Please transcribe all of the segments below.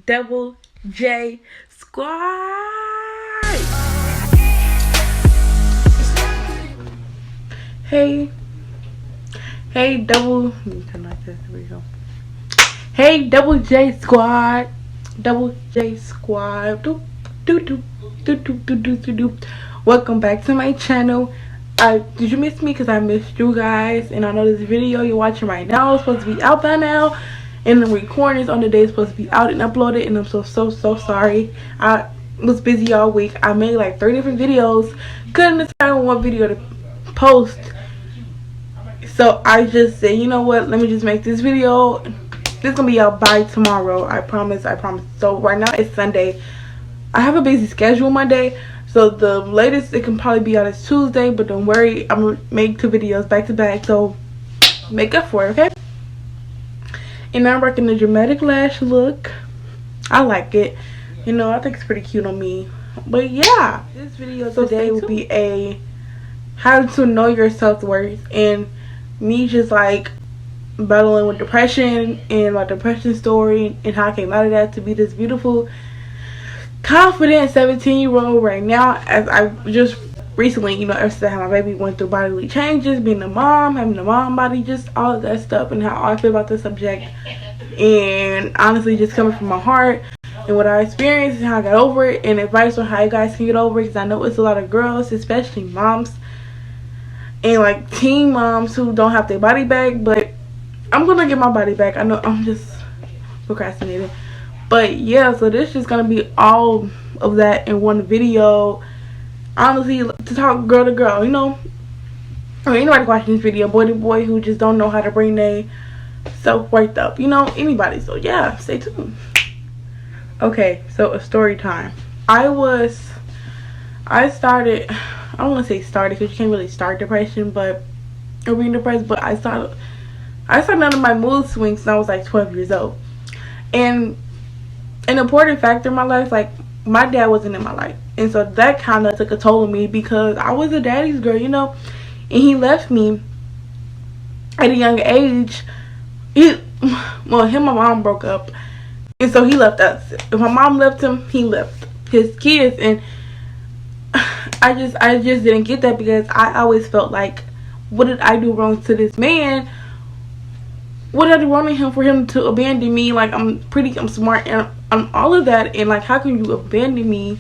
Double J Squad. Hey, double. Let me turn like this. There we go. Hey, Double J Squad. Double J Squad. Doop, doop, doop, doop, doop, doop, doop, doop, doop. Welcome back to my channel. Did you miss me? Because I missed you guys. And I know this video you're watching right now is supposed to be out by now. And the recording is on the day it's supposed to be out and uploaded. And I'm so sorry. I was busy all week. I made like 3 different videos. Couldn't decide on what video to post. So I just said, you know what? Let me just make this video. This is going to be out by tomorrow. I promise. So right now it's Sunday. I have a busy schedule Monday. So the latest it can probably be out is Tuesday. But don't worry. I'm going to make 2 videos back to back. So make up for it, okay? And I'm rocking the dramatic lash look. I like it. You know, I think it's pretty cute on me. But yeah, this video today will be a how to know your self-worth. And me just like battling with depression and my depression story and how I came out of that to be this beautiful, confident 17-year-old right now. As I just recently, you know, ever since I had my baby, went through bodily changes, being a mom, having a mom body, just all of that stuff, and how I feel about the subject. And honestly, just coming from my heart and what I experienced and how I got over it, and advice on how you guys can get over it, because I know it's a lot of girls, especially moms and like teen moms, who don't have their body back. But I'm gonna get my body back. I know I'm just procrastinating, but yeah, so this is gonna be all of that in one video. Honestly, to talk girl to girl, you know, or anybody watching this video, boy to boy, who just don't know how to bring their self-worth up, you know, anybody. So yeah, stay tuned. Okay, so a story time. I started, I don't want to say started because you can't really start depression, but or being depressed, but I started none of my mood swings when I was like 12 years old. And an important factor in my life, like my dad wasn't in my life, and so that kind of took a toll on me because I was a daddy's girl, you know, and he left me at a young age. Him and my mom broke up, and so he left us. If my mom left him, he left his kids. And I just didn't get that, because I always felt like, what did I do wrong to this man? What did I do wrong to him for him to abandon me? Like, I'm smart, and I'm all of that, and like, how can you abandon me?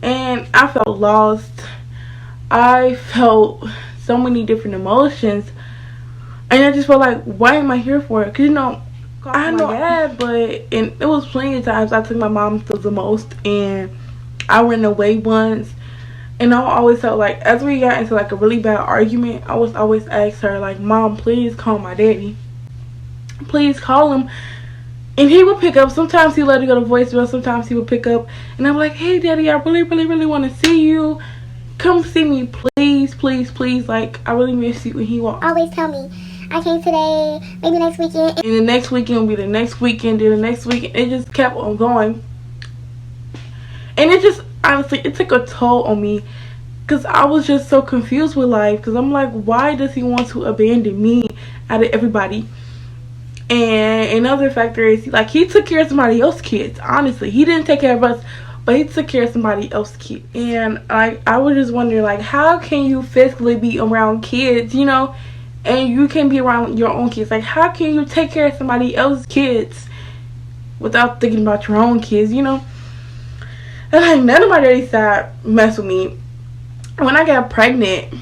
And I felt lost. I felt so many different emotions, and I just felt like, why am I here for? Because, you know, I know dad, and it was plenty of times I took my mom to the most, and I ran away once. And I always felt like, as we got into like a really bad argument, I was always ask her like, Mom, please call my daddy. Please call him. And he would pick up. Sometimes he let it go to voicemail. Sometimes he would pick up. And I'm like, hey, Daddy, I really want to see you. Come see me, please, please, please. Like, I really miss you. And he will always tell me, I came today, maybe next weekend. And the next weekend will be the next weekend. Then the next weekend. It just kept on going. And it just, honestly, it took a toll on me. Because I was just so confused with life. Because I'm like, why does he want to abandon me out of everybody? And another factor is, like, he took care of somebody else's kids. Honestly, he didn't take care of us, but he took care of somebody else's kids. And like, I was just wondering, like, how can you physically be around kids, you know, and you can't be around your own kids? Like, how can you take care of somebody else's kids without thinking about your own kids, you know? And like, none of my daddy's side messed with me. When I got pregnant,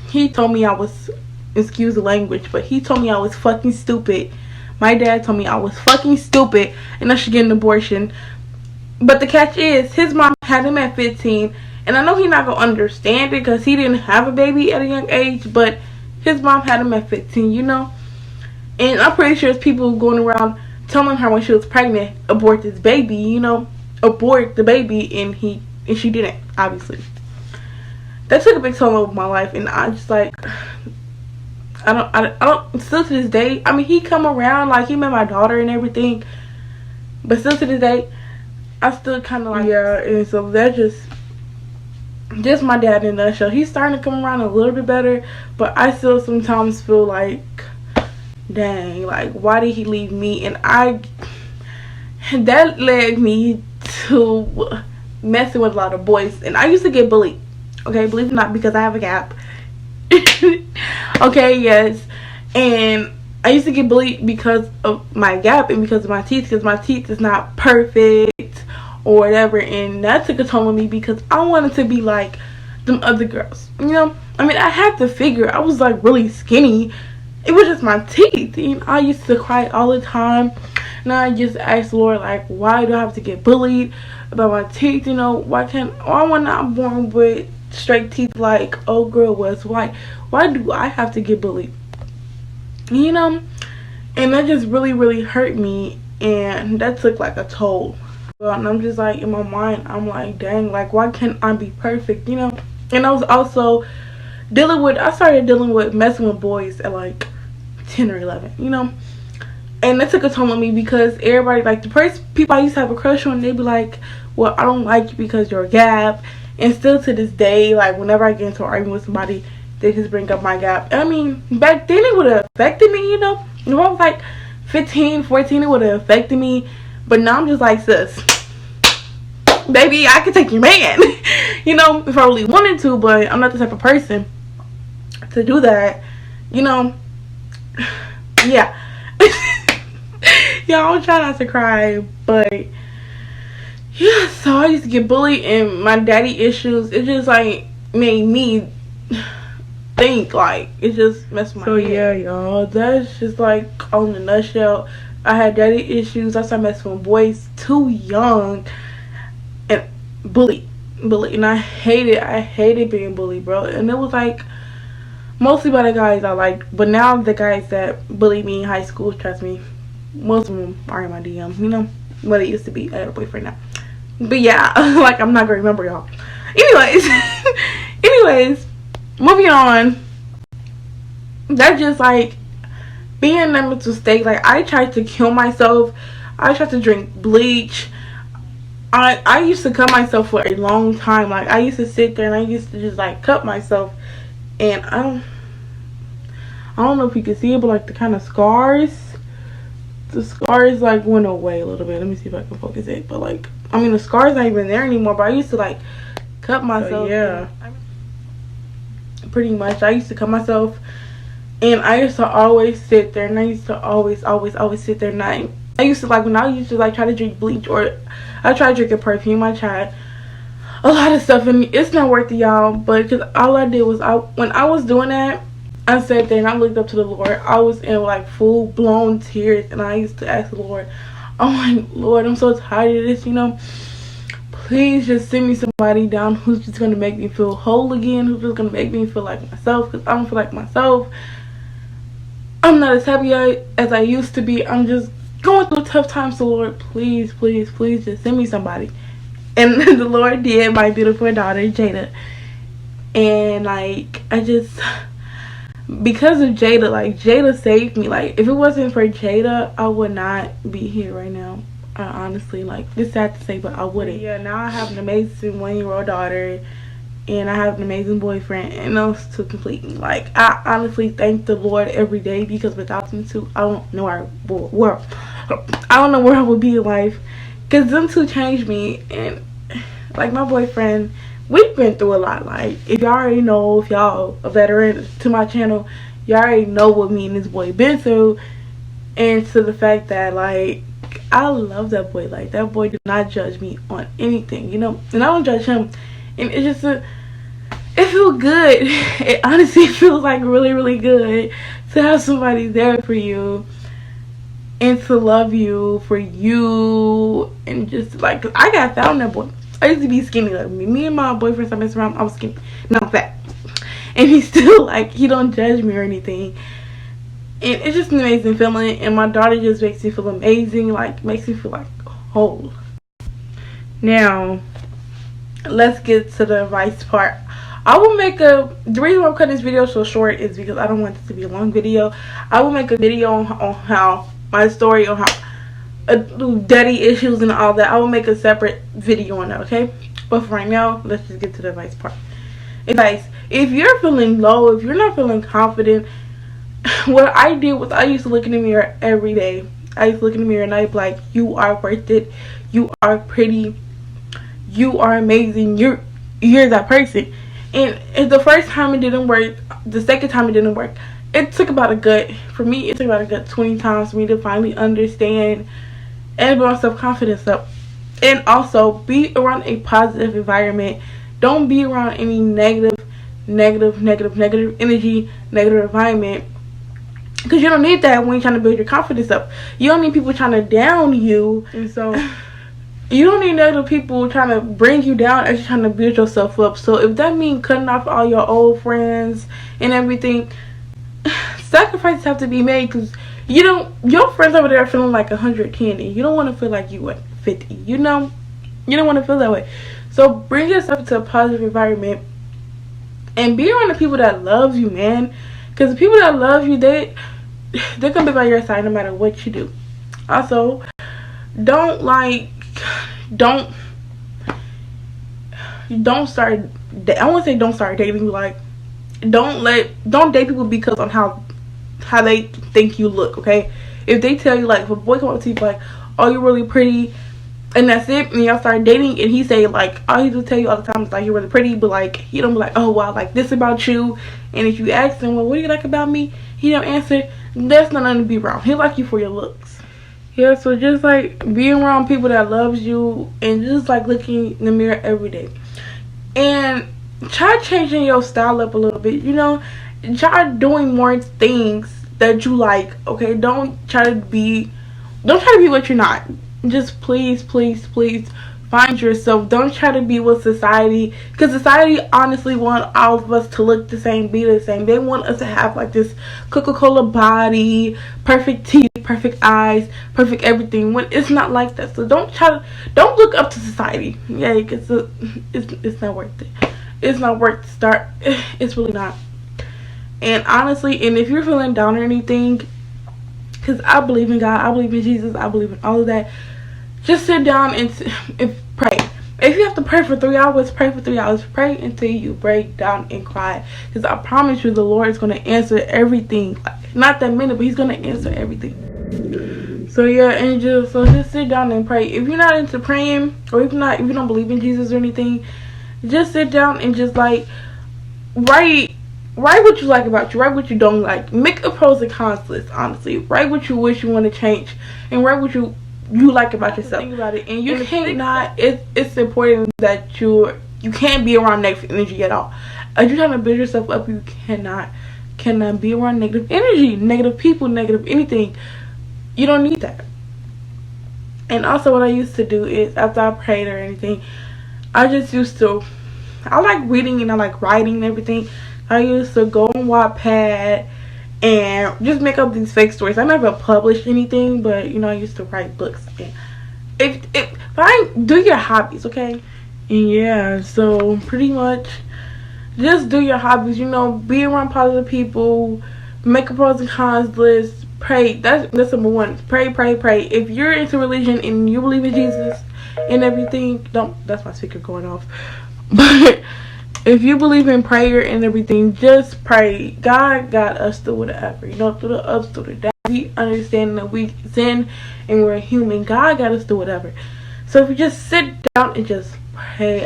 he told me I was, excuse the language, but he told me I was fucking stupid. My dad told me I was fucking stupid and I should get an abortion. But the catch is, his mom had him at 15. And I know he's not going to understand it because he didn't have a baby at a young age. But his mom had him at 15, you know. And I'm pretty sure there's people going around telling her when she was pregnant, abort this baby, you know. Abort the baby. And she didn't, obviously. That took a big toll over my life. And I just like... I don't, still to this day, I mean, he come around, like, he met my daughter and everything, but still to this day, I still kind of like, yeah. And so that's just my dad in a nutshell. He's starting to come around a little bit better, but I still sometimes feel like, dang, like, why did he leave me? And I that led me to messing with a lot of boys. And I used to get bullied. Okay, believe it or not, because I have a gap. Okay, yes. And I used to get bullied because of my gap and because of my teeth, because my teeth is not perfect or whatever. And that took a toll on me because I wanted to be like them other girls. You know, I mean, I had to figure. I was like really skinny. It was just my teeth. And I used to cry all the time. And I just asked the Lord, like, why do I have to get bullied about my teeth? You know, why am I not born with straight teeth like old girl was? Why do I have to get bullied? You know, and that just really hurt me, and that took like a toll. And I'm just like, in my mind, I'm like, dang, like, why can't I be perfect? You know. And I was also I started dealing with messing with boys at like 10 or 11, you know. And that took a toll on me because everybody, like, the first people I used to have a crush on, they'd be like, well, I don't like you because you're a gap. And still to this day, like, whenever I get into an argument with somebody, they just bring up my gap. I mean, back then it would have affected me, you know. If I was like 15, 14, it would have affected me. But now I'm just like, sis, baby, I could take your man. You know, if I really wanted to, but I'm not the type of person to do that. You know, yeah. Y'all, I'm trying not to cry, but yeah, so I used to get bullied, and my daddy issues, it just like made me think, like, it just messed my head. Yeah, y'all, that's just like on the nutshell. I had daddy issues. I started messing with boys too young, and bullied, and I hated being bullied, bro. And it was like mostly by the guys I liked, but now the guys that bullied me in high school, trust me, most of them are in my DM, you know, what it used to be. I have a boyfriend now, but yeah, like, I'm not gonna remember y'all. Anyways, moving on. That's just like being in that mental state. Like, I tried to kill myself. I tried to drink bleach. I used to cut myself for a long time. Like, I used to sit there and I used to just like cut myself, and I don't know if you can see it, but like the kind of scars, like went away a little bit. Let me see if I can focus it. But like, I mean, the scars not even there anymore, but I used to like cut myself. So, yeah, pretty much I used to cut myself, and I used to always sit there, and I used to always sit there, and I used to, like, when I used to like try to drink bleach, or I tried drinking perfume, I tried a lot of stuff, and it's not worth it, y'all. But because all I did was, when I was doing that, I sat there and I looked up to the Lord. I was in like full blown tears, and I used to ask the Lord, oh my Lord, I'm so tired of this, you know. Please just send me somebody down who's just gonna make me feel whole again, who's just gonna make me feel like myself, because I don't feel like myself. I'm not as happy as I used to be. I'm just going through tough times. So Lord, please just send me somebody. And the Lord did, my beautiful daughter Jada. And like, I just, because of Jada, like, Jada saved me. Like, if it wasn't for Jada, I would not be here right now. Honestly, like, it's sad to say, but I wouldn't. Yeah, now I have an amazing 1-year-old daughter, and I have an amazing boyfriend, and those two complete me. Like, I honestly thank the Lord every day, because without them two, I don't know where I would be in life, because them two changed me. And like, my boyfriend, we've been through a lot. Like, if y'all already know, if y'all a veteran to my channel, y'all already know what me and this boy been through. And to the fact that, like, I love that boy. Like, that boy did not judge me on anything, you know, and I don't judge him. And it's just it feels good. It honestly feels like really good to have somebody there for you and to love you for you. And just like, 'cause I got found that boy. I used to be skinny. Like, me and my boyfriend started messing around, I was skinny. Now I'm fat, and he still, like, he don't judge me or anything. And it's just an amazing feeling, and my daughter just makes me feel amazing, like, makes me feel like whole. Now, let's get to the advice part. I will make the reason why I'm cutting this video so short is because I don't want this to be a long video. I will make a video on how my story, on how daddy issues and all that. I will make a separate video on that, okay? But for right now, let's just get to the advice part. Advice: if you're feeling low, if you're not feeling confident, what I did was I used to look in the mirror every day. I used to look in the mirror and I'd be like, you are worth it, you are pretty, you are amazing, you're that person. And the first time it didn't work, the second time it didn't work, it took about a good, for me, it took about a good 20 times for me to finally understand and build my self-confidence up. And also, be around a positive environment. Don't be around any negative energy, negative environment. Because you don't need that when you're trying to build your confidence up. You don't need people trying to down you. And so, you don't need negative people trying to bring you down as you're trying to build yourself up. So if that means cutting off all your old friends and everything, sacrifices have to be made, because your friends over there are feeling like 110 and you don't want to feel like you at 50. You don't want to feel that way. So bring yourself to a positive environment and be around the people that love you, man. Because the people that love you, they're gonna be by your side no matter what you do. Also, don't start, I want to say don't start dating, like don't date people because on how they think you look. Okay, if they tell you, like, if a boy come up to you like, oh, you're really pretty, and that's it, and y'all start dating and he say, like, all he just tell you all the time is like, you're really pretty, but like he don't be like, oh wow, like this about you. And if you ask him, well, what do you like about me, he don't answer, that's not nothing to be around. He like you for your looks. Yeah, so just like be around people that loves you and just like looking in the mirror every day. And try changing your style up a little bit, try doing more things that you like. Okay, don't try to be what you're not. Just please find yourself. Don't try to be with society, because society honestly want all of us to look the same, be the same. They want us to have like this Coca-Cola body, perfect teeth, perfect eyes, perfect everything, when it's not like that. So don't look up to society. Yeah, because it's not worth it. It's not worth the start. It's really not. And honestly, and if you're feeling down or anything, because I believe in God, I believe in Jesus, I believe in all of that, just sit down and pray. If you have to pray for 3 hours, pray for 3 hours. Pray until you break down and cry. Because I promise you, the Lord is going to answer everything. Like, not that minute, but he's going to answer everything. So yeah, and just sit down and pray. If you're not into praying, or if you don't believe in Jesus or anything, just sit down and just like write what you like about you, write what you don't like. Make a pros and cons list, honestly. Write what you wish you want to change, and write what you like about yourself. Think about it. And you it's important that you can't be around negative energy at all. If you're trying to build yourself up, you cannot be around negative energy, negative people, negative anything. You don't need that. And also, what I used to do is, after I prayed or anything, I like reading and I like writing and everything. I used to go on Wattpad and just make up these fake stories. I never published anything, but I used to write books. And do your hobbies, okay? And yeah, so pretty much just do your hobbies. Be around positive people, make a pros and cons list, pray. That's number one. Pray. If you're into religion and you believe in Jesus and everything, that's my speaker going off. But if you believe in prayer and everything, just pray. God got us through whatever. Through the ups, through the downs. We understand that we sin and we're human. God got us through whatever. So if you just sit down and just pray,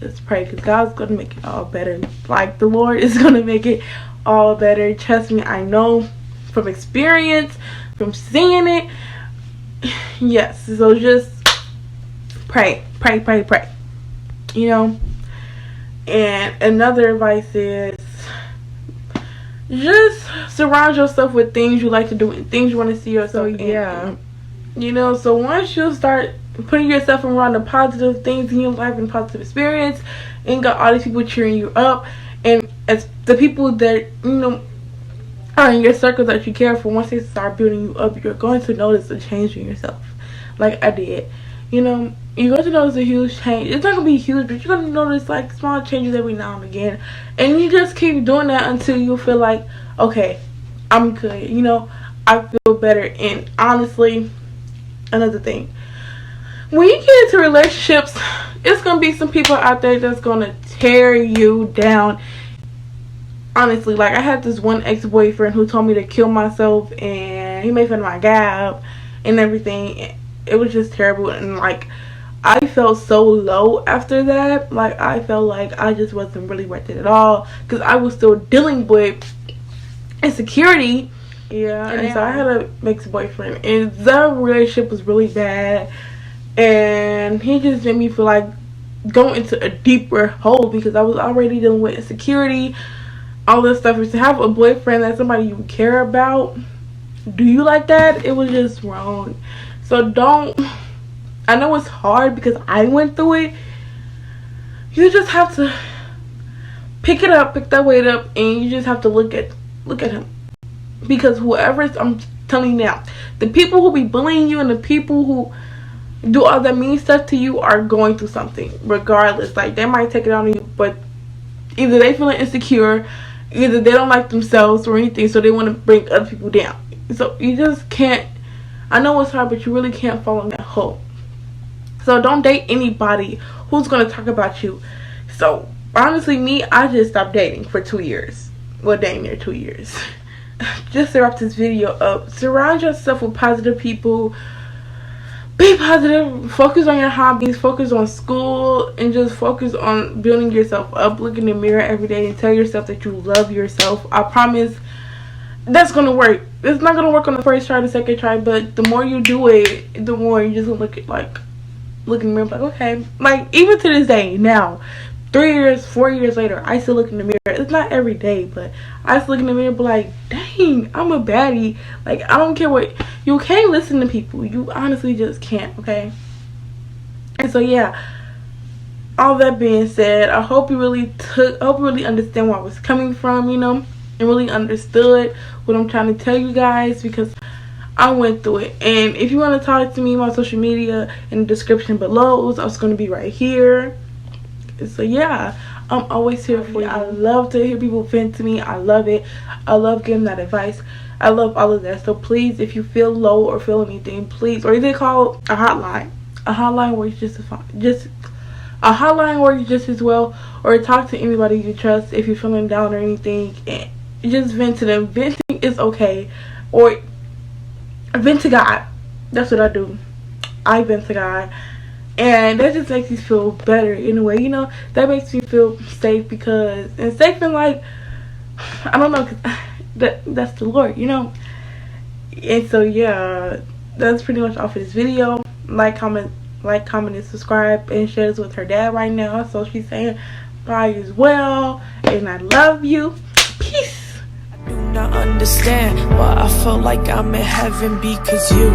just pray, because God's going to make it all better. Like, the Lord is going to make it all better. Trust me, I know from experience, from seeing it. Yes, so just pray. And another advice is just surround yourself with things you like to do and things you want to see yourself in. Yeah. So once you start putting yourself around the positive things in your life and positive experience, and got all these people cheering you up, and as the people that are in your circle that you care for, once they start building you up, you're going to notice a change in yourself, like I did. You're going to notice a huge change. It's not going to be huge, but you're going to notice like small changes every now and again. And you just keep doing that until you feel like, okay, I'm good. I feel better. And honestly, another thing, when you get into relationships, it's going to be some people out there that's going to tear you down. Honestly, like, I had this one ex-boyfriend who told me to kill myself, and he made fun of my gab. and everything. It was just terrible, and like I felt so low after that. Like I felt like I just wasn't really worth it at all because I was still dealing with insecurity. Yeah, and so I had a ex-boyfriend, and the relationship was really bad, and he just made me feel like going into a deeper hole because I was already dealing with insecurity, all this stuff. And to have a boyfriend that's somebody you care about, do you like that? It was just wrong. So don't. I know it's hard because I went through it. You just have to pick it up, pick that weight up, and you just have to look at him. Because I'm telling you now, the people who be bullying you and the people who do all that mean stuff to you are going through something regardless. Like, they might take it on you, but either they feeling insecure, either they don't like themselves or anything, so they want to bring other people down. So you just can't. I know it's hard, but you really can't fall in that hole. So don't date anybody who's going to talk about you. So honestly, me, I just stopped dating for 2 years. Well, dang near 2 years. Just to wrap this video up, surround yourself with positive people. Be positive. Focus on your hobbies. Focus on school. And just focus on building yourself up. Look in the mirror every day and tell yourself that you love yourself. I promise that's going to work. It's not going to work on the first try, the second try. But the more you do it, the more you just look at, like, look in the mirror, like, okay. Like, even to this day, now, 3 years, 4 years later, I still look in the mirror. It's not every day, but I still look in the mirror and be like, dang, I'm a baddie. Like, I don't care what. You can't listen to people. You honestly just can't, okay? And so, yeah. All that being said, I hope you really understand where I was coming from, you know, and really understood what I'm trying to tell you guys, because I went through it. And if you want to talk to me, my social media in the description below, it's going to be right here. So yeah, I'm always here for you. I love to hear people vent to me. I love it. I love giving that advice. I love all of that. So please, if you feel low or feel anything, please, or you can call a hotline. A hotline works just a hotline works just as well. Or talk to anybody you trust if you're feeling down or anything, and just vent to them. Venting is okay. Or vent to God. That's what I do. I vent to God. And that just makes me feel better in a way, you know. That makes me feel safe, because, and safe in, like, I don't know, cause that's the Lord, you know. And so yeah, that's pretty much all for this video. Like, comment, and subscribe, and share this with her dad right now. So she's saying bye as well, and I love you. Peace. I do not understand why I feel like I'm in heaven, because you